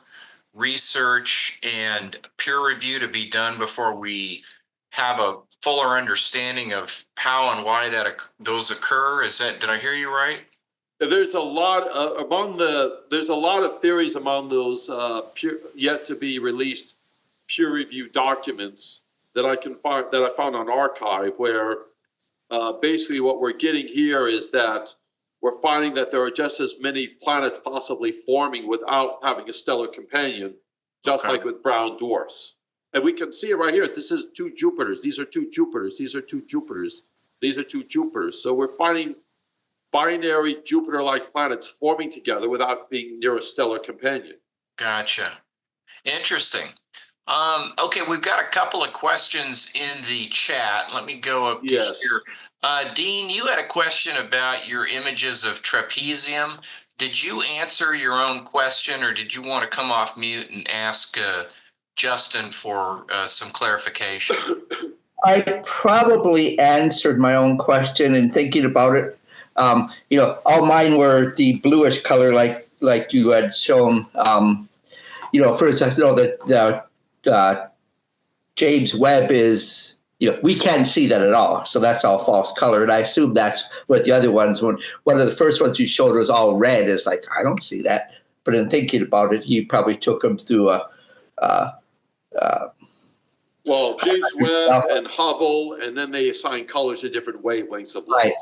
research and peer review to be done before we have a fuller understanding of how and why those occur. Did I hear you right? There's a lot there's a lot of theories among those yet to be released peer-reviewed documents that I found on Archive, where basically what we're getting here is that we're finding that there are just as many planets possibly forming without having a stellar companion, just like with brown dwarfs. And we can see it right here. This is 2 Jupiters. These are 2 Jupiters. These are 2 Jupiters. These are 2 Jupiters. So we're finding binary Jupiter-like planets forming together without being near a stellar companion. Gotcha. Interesting. Okay, we've got a couple of questions in the chat. Let me go up to here. Dean, you had a question about your images of trapezium. Did you answer your own question, or did you want to come off mute and ask Justin for some clarification? I probably answered my own question in thinking about it. All mine were the bluish color, like you had shown. First I know that the James Webb is, we can't see that at all, so that's all false color. And I assume that's what the other ones. When one of the first ones you showed was all red, is like I don't see that. But in thinking about it, you probably took them through well, James Webb and Hubble, and then they assign colors to different wavelengths of light. Right.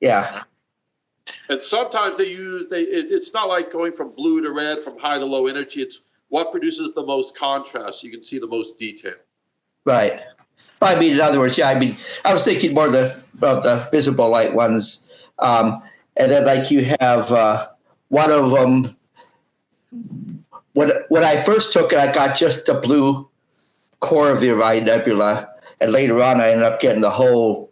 Yeah. And sometimes it's not like going from blue to red, from high to low energy. It's what produces the most contrast, so you can see the most detail. Right. I mean, in other words, I was thinking more of the visible light ones. And then like you have one of them, when I first took it, I got just the blue core of the Orion Nebula, and later on I ended up getting the whole.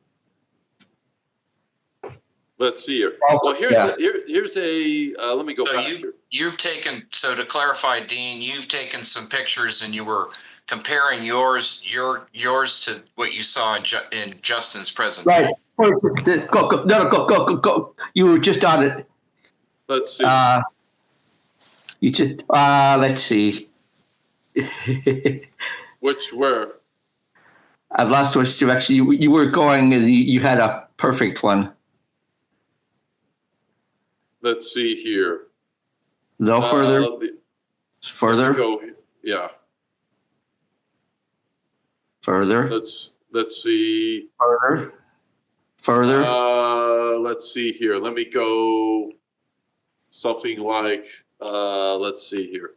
Let's see here. Well, here's a let me go back here. You've taken, so to clarify, Dean, you've taken some pictures and you were comparing yours to what you saw in Justin's presentation. Right. Go. You were just on it. Let's see. You just let's see. Where? I've lost which direction you were going, and you had a perfect one. Let's see here. No further. Further. Go. Yeah. Further. Let's see. Further. Let's see here. Let me go something like let's see here.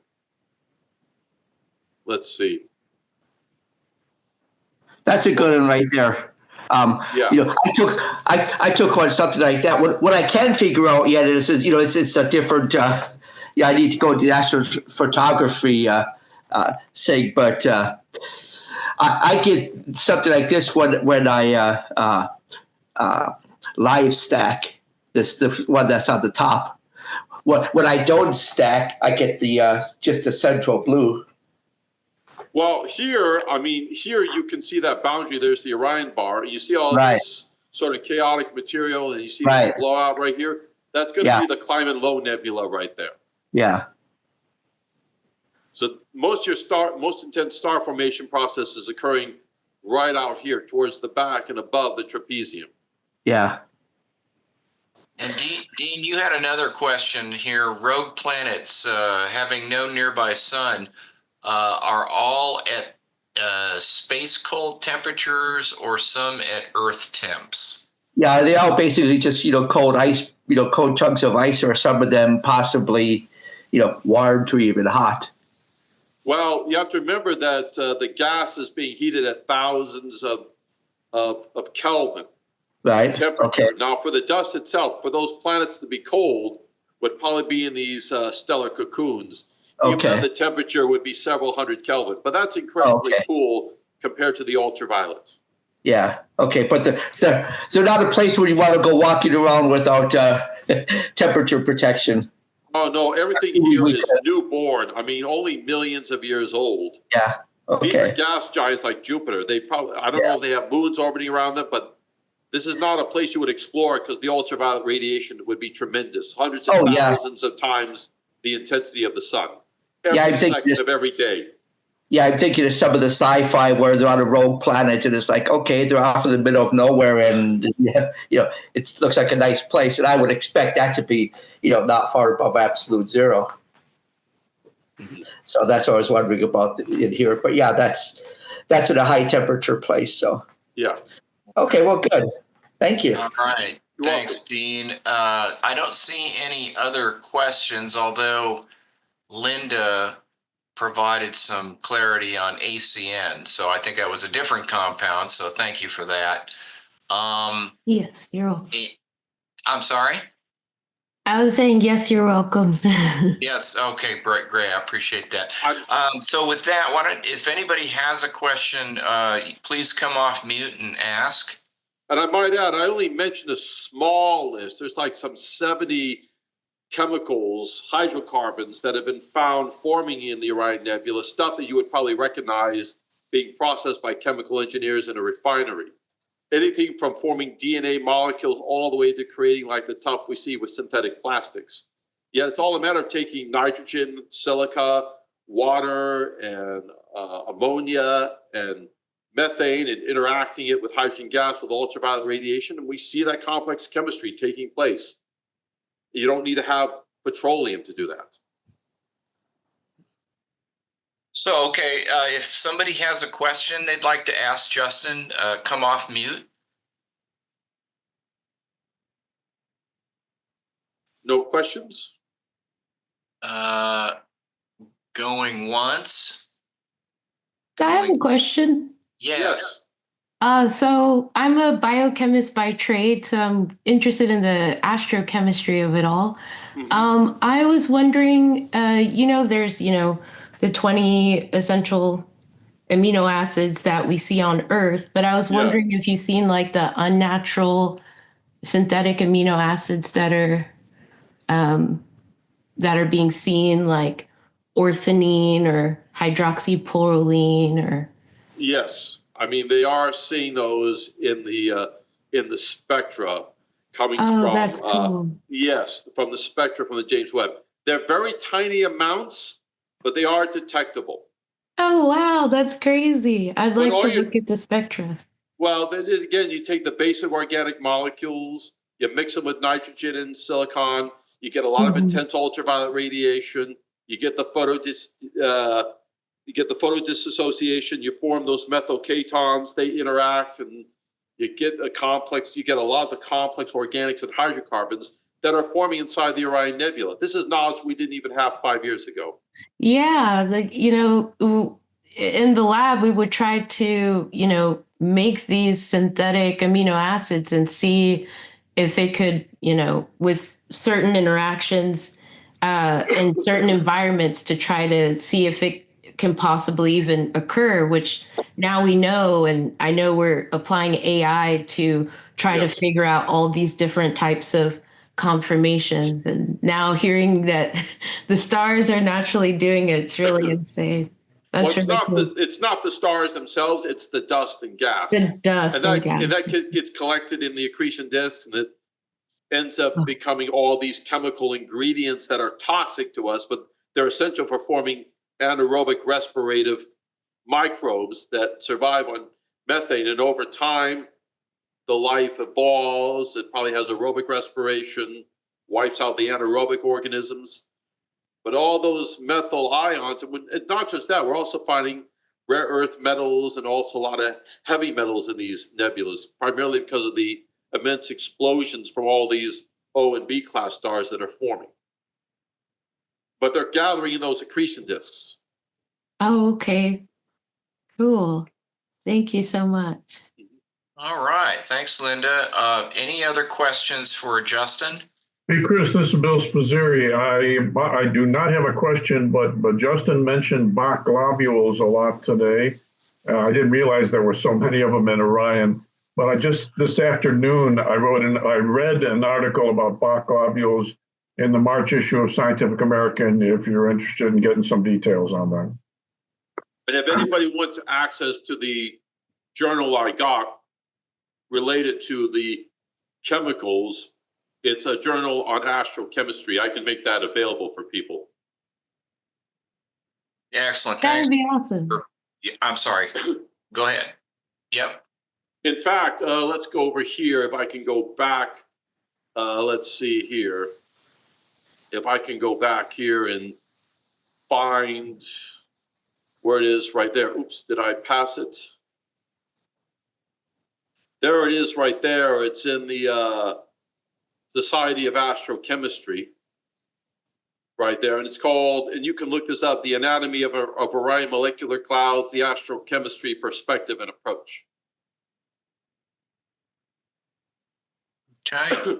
Let's see. That's a good one right there. Yeah. I took on something like that. What I can figure out yet is, it's a different. I need to go to the astrophotography sig, but I get something like this when I live stack this, the one that's on the top. When I don't stack, I get the just the central blue. Well, here you can see that boundary. There's the Orion bar. You see all this sort of chaotic material, and you see the blowout right here. That's going to be the Climate Low Nebula right there. Yeah. So most intense star formation process is occurring right out here towards the back and above the trapezium. Yeah. And Dean, you had another question here. Rogue planets having no nearby sun are all at space cold temperatures, or some at Earth temps? Yeah, they all basically just cold ice, cold chunks of ice, or some of them possibly warm to even hot. Well, you have to remember that the gas is being heated at thousands of Kelvin. Right. Temperature. Okay. Now, for the dust itself, for those planets to be cold, would probably be in these stellar cocoons. Even though the temperature would be several hundred Kelvin, but that's incredibly cool compared to the ultraviolet. Yeah. Okay, but they're not a place where you want to go walking around without temperature protection. Oh no, everything here is newborn. I mean, only millions of years old. Yeah. Okay. These are gas giants like Jupiter. They probably, I don't know if they have moons orbiting around them, but this is not a place you would explore because the ultraviolet radiation would be tremendous. Hundreds of thousands of times the intensity of the sun. Every second of every day. Yeah, I'm thinking of some of the sci-fi where they're on a rogue planet and it's like, okay, they're off in the middle of nowhere and it looks like a nice place, and I would expect that to be not far above absolute zero. Mm-hmm. So that's what I was wondering about in here. But yeah, that's in a high temperature place. So yeah. Okay, well, good. Thank you. All right. Thanks, Dean. I don't see any other questions, although Linda provided some clarity on ACN. So I think that was a different compound. So thank you for that. Yes, you're welcome. I'm sorry? I was saying, yes, you're welcome. Yes. Okay, great. I appreciate that. So with that, if anybody has a question, please come off mute and ask. And I might add, I only mentioned a small list. There's like some 70 chemicals, hydrocarbons that have been found forming in the Orion Nebula, stuff that you would probably recognize being processed by chemical engineers in a refinery. Anything from forming DNA molecules all the way to creating like the stuff we see with synthetic plastics. Yet it's all a matter of taking nitrogen, silica, water, and ammonia, and methane, and interacting it with hydrogen gas with ultraviolet radiation, and we see that complex chemistry taking place. You don't need to have petroleum to do that. So, okay, if somebody has a question they'd like to ask Justin, come off mute. No questions? Going once. I have a question. Yes. So I'm a biochemist by trade, so I'm interested in the astrochemistry of it all. Mm-hmm. I was wondering, there's, the 20 essential amino acids that we see on Earth, but I was wondering if you've seen like the unnatural synthetic amino acids that are being seen, like orthanine or hydroxyproline or. Yes, I mean they are seeing those in the spectra coming from. That's cool. Yes, from the spectra from the James Webb. They're very tiny amounts, but they are detectable. Oh wow, that's crazy! I'd like to look at the spectra. Well, then again, you take the basic organic molecules, you mix them with nitrogen and silicon, you get a lot of intense ultraviolet radiation, you get the photodisassociation, you form those methyl ketons, they interact, and you get a lot of the complex organics and hydrocarbons that are forming inside the Orion Nebula. This is knowledge we didn't even have 5 years ago. Yeah, in the lab, we would try to, make these synthetic amino acids and see if it could, with certain interactions in certain environments to try to see if it can possibly even occur, which now we know, and I know we're applying AI to try to figure out all these different types of conformations. And now hearing that the stars are naturally doing it, it's really insane. That's it's not the stars themselves, it's the dust and gas. The dust and gas. And that gets collected in the accretion disks, and it ends up becoming all these chemical ingredients that are toxic to us, but they're essential for forming anaerobic respirative microbes that survive on methane. And over time, the life evolves. It probably has aerobic respiration, wipes out the anaerobic organisms. But all those methyl ions, and not just that, we're also finding rare earth metals and also a lot of heavy metals in these nebulas, primarily because of the immense explosions from all these O and B class stars that are forming. But they're gathering in those accretion disks. Oh, okay. Cool. Thank you so much. All right. Thanks, Linda. Any other questions for Justin? Hey, Chris, this is Bill Spazzeri. I do not have a question, but Justin mentioned Bach globules a lot today. I didn't realize there were so many of them in Orion. But this afternoon, I read an article about Bach globules in the March issue of Scientific American, if you're interested in getting some details on that. And if anybody wants access to the journal I got related to the chemicals, it's a journal on astrochemistry. I can make that available for people. Yeah, excellent. That Thanks. would be awesome. I'm sorry. Go ahead. Yep. In fact, let's go over here. If I can go back, let's see here. If I can go back here and find where it is right there. Oops, did I pass it? There it is right there. It's in the Society of Astrochemistry right there. And it's called, and you can look this up, The Anatomy of Orion Molecular Clouds, the Astrochemistry Perspective and Approach. Okay.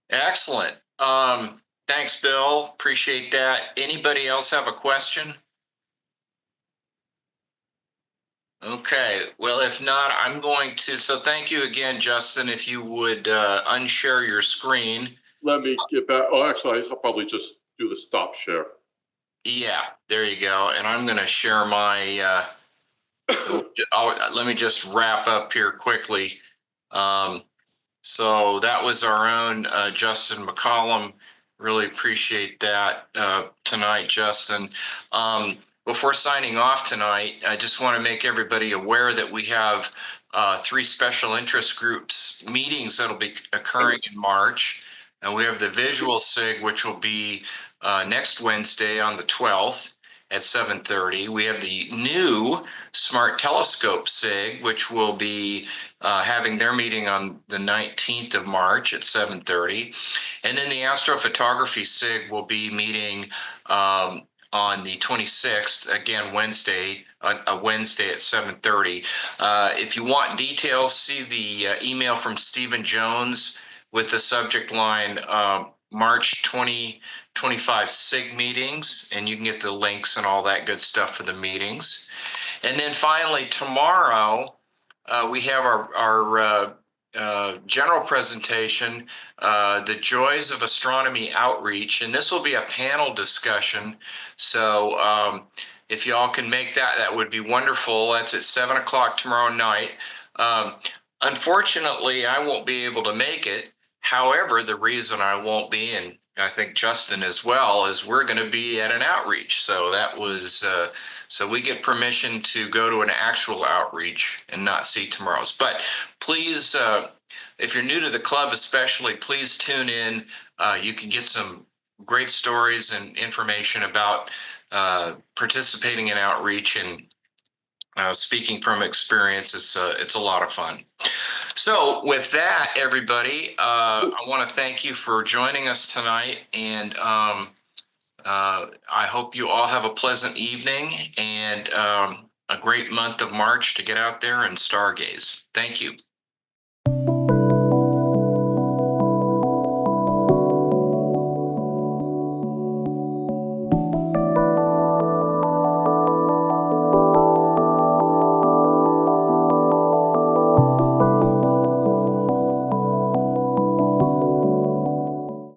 Excellent. Thanks, Bill. Appreciate that. Anybody else have a question? Okay. Well, if not, I'm going to. So thank you again, Justin. If you would unshare your screen. Let me get back. Oh, actually, I'll probably just do the stop share. Yeah, there you go. And I'm going to share my Let me just wrap up here quickly. So that was our own Justin McCollum. Really appreciate that tonight, Justin. Before signing off tonight, I just want to make everybody aware that we have 3 special interest groups meetings that'll be occurring in March. And we have the visual SIG, which will be next Wednesday on the 12th at 7:30. We have the new Smart Telescope SIG, which will be having their meeting on the 19th of March at 7:30. And then the Astrophotography SIG will be meeting on the 26th, again, Wednesday, a Wednesday at 7:30. If you want details, see the email from Stephen Jones with the subject line March 2025 SIG meetings, and you can get the links and all that good stuff for the meetings. And then finally, tomorrow, we have our general presentation, The Joys of Astronomy Outreach, and this will be a panel discussion. So if y'all can make that, that would be wonderful. That's at 7 o'clock tomorrow night. Unfortunately, I won't be able to make it. However, the reason I won't be, and I think Justin as well, is we're going to be at an outreach. So that was, so we get permission to go to an actual outreach and not see tomorrow's. But please, if you're new to the club especially, please tune in. You can get some great stories and information about participating in outreach, and speaking from experience. It's a lot of fun. So with that, everybody, I want to thank you for joining us tonight, and I hope you all have a pleasant evening and a great month of March to get out there and stargaze. Thank you.